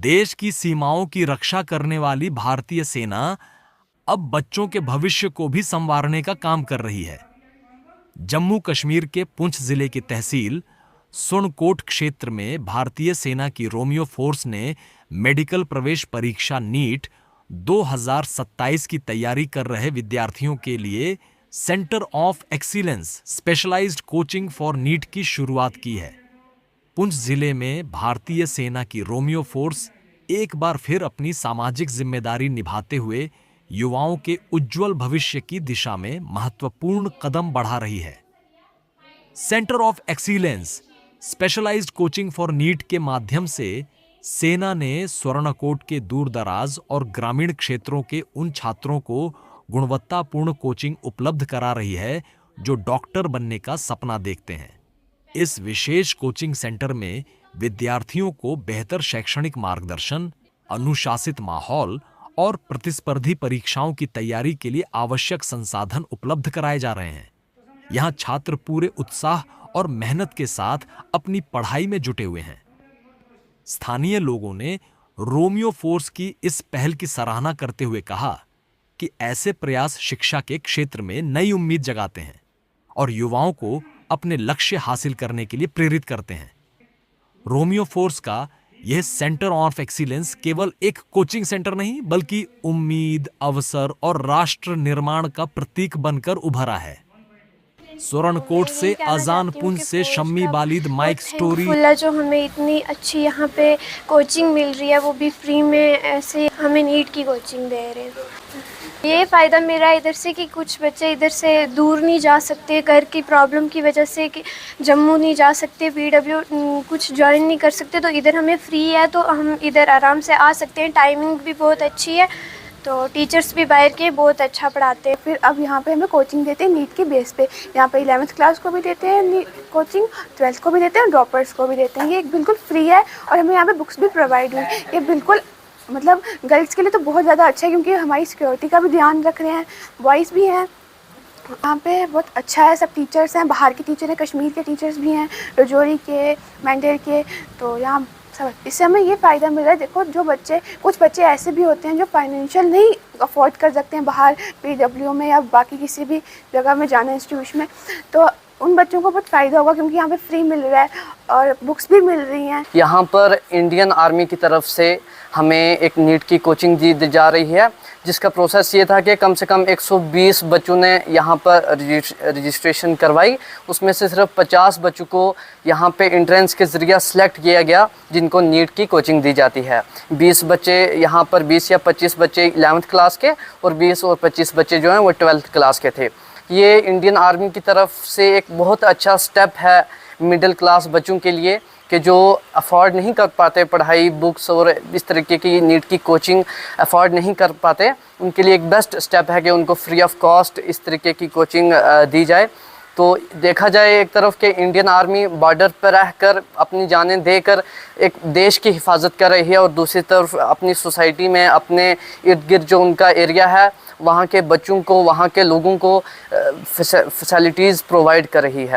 देश की सीमाओं की रक्षा करने वाली भारतीय सेना अब बच्चों के भविष्य को भी संवारने का काम कर रही है। जम्मू कश्मीर के पुंछ जिले की तहसील सुरनकोट क्षेत्र में भारतीय सेना की रोमियो फोर्स ने मेडिकल प्रवेश परीक्षा नीट 2027 की तैयारी कर रहे विद्यार्थियों के लिए centre of excellence specialised coaching for NEET की शुरुआत की है। पुंछ जिले में भारतीय सेना की रोमियो फोर्स एक बार फिर अपनी सामाजिक जिम्मेदारी निभाते हुए युवाओं के उज्जवल भविष्य की दिशा में महत्वपूर्ण कदम बढ़ा रही है। Centre of excellence specialised coaching for NEET के माध्यम से सेना ने सुरनकोट के दूरदराज और ग्रामीण क्षेत्रों के उन छात्रों को गुणवत्तापूर्ण कोचिंग उपलब्ध करा रही है जो डॉक्टर बनने का सपना देखते हैं। इस विशेष कोचिंग सेंटर में विद्यार्थियों को बेहतर शैक्षणिक मार्गदर्शन, अनुशासित माहौल और प्रतिस्पर्धी परीक्षाओं की तैयारी के लिए आवश्यक संसाधन उपलब्ध कराए जा रहे हैं। यहाँ छात्र पूरे उत्साह और मेहनत के साथ अपनी पढ़ाई में जुटे हुए हैं। स्थानीय लोगों ने रोमियो फोर्स की इस पहल की सराहना करते हुए कहा कि ऐसे प्रयास शिक्षा के क्षेत्र में नई उम्मीद जगाते हैं और युवाओं को अपने लक्ष्य हासिल करने के लिए प्रेरित करते हैं। रोमियो फोर्स का यह सेंटर ऑफ एक्सीलेंस केवल एक कोचिंग सेंटर नहीं बल्कि उम्मीद, अवसर और राष्ट्र निर्माण का प्रतीक बनकर उभरा है। सुरनकोट से अजान पुंछ से शम्मी बालिद माइक स्टोरी। जो हमें इतनी अच्छी यहाँ पे कोचिंग मिल रही है, वो भी फ्री में ऐसे हमें नीट की कोचिंग दे रहे हैं। ये फ़ायदा मेरा इधर से कि कुछ बच्चे इधर से दूर नहीं जा सकते, घर की प्रॉब्लम की वजह से कि जम्मू नहीं जा सकते, पीडब्ल्यू कुछ ज्वाइन नहीं कर सकते, तो इधर हमें फ्री है तो हम इधर आराम से आ सकते हैं। टाइमिंग भी बहुत अच्छी है, तो टीचर्स भी बाहर के बहुत अच्छा पढ़ाते हैं। फिर अब यहाँ पे हमें कोचिंग देते हैं नीट के बेस पे। यहाँ पे 11th क्लास को भी देते हैं कोचिंग, 12th को भी देते हैं, ड्रॉपर्स को भी देते हैं। ये बिल्कुल फ्री है और हमें यहाँ पे बुक्स भी प्रोवाइड हुई। ये बिल्कुल मतलब गर्ल्स के लिए तो बहुत ज़्यादा अच्छा है क्योंकि हमारी सिक्योरिटी का भी ध्यान रख रहे हैं, बॉयज़ भी हैं। यहाँ पे बहुत अच्छा है, सब टीचर्स हैं, बाहर के टीचर हैं, कश्मीर के टीचर्स भी हैं, रजौरी के, मैंडेर के, तो यहाँ सब। इससे हमें ये फ़ायदा मिल रहा है। देखो जो बच्चे, कुछ बच्चे ऐसे भी होते हैं जो फाइनेंशियल नहीं अफोर्ड कर सकते हैं बाहर पीडब्ल्यू में या बाकी किसी भी जगह में जाना इंस्टीट्यूशन में, तो उन बच्चों को बहुत फ़ायदा होगा क्योंकि यहाँ पे फ्री मिल रहा है और बुक्स भी मिल रही हैं। यहाँ पर इंडियन आर्मी की तरफ से हमें एक नीट की कोचिंग दी जा रही है, जिसका प्रोसेस ये था कि कम से कम 120 बच्चों ने यहाँ पर रजिस्ट्रेशन करवाई। उसमें से सिर्फ 50 बच्चों को यहाँ पे एंट्रेंस के ज़रिए सेलेक्ट किया गया जिनको नीट की कोचिंग दी जाती है। 20 बच्चे यहाँ पर 20 या 25 बच्चे 11th क्लास के और 20 और 25 बच्चे जो हैं वो 12th क्लास के थे। ये इंडियन आर्मी की तरफ से एक बहुत अच्छा स्टेप है मिडिल क्लास बच्चों के लिए कि जो अफोर्ड नहीं कर पाते पढ़ाई, बुक्स और इस तरीके की नीट की कोचिंग अफोर्ड नहीं कर पाते, उनके लिए एक बेस्ट स्टेप है कि उनको फ्री ऑफ कॉस्ट इस तरीके की कोचिंग दी जाए। तो देखा जाए एक तरफ कि इंडियन आर्मी बॉर्डर पर रहकर अपनी जानें देकर एक देश की हिफाजत कर रही है और दूसरी तरफ अपनी सोसाइटी में अपने इर्द गिर्द जो उनका एरिया है वहाँ के बच्चों को, वहाँ के लोगों को फैसिलिटीज़ प्रोवाइड कर रही है।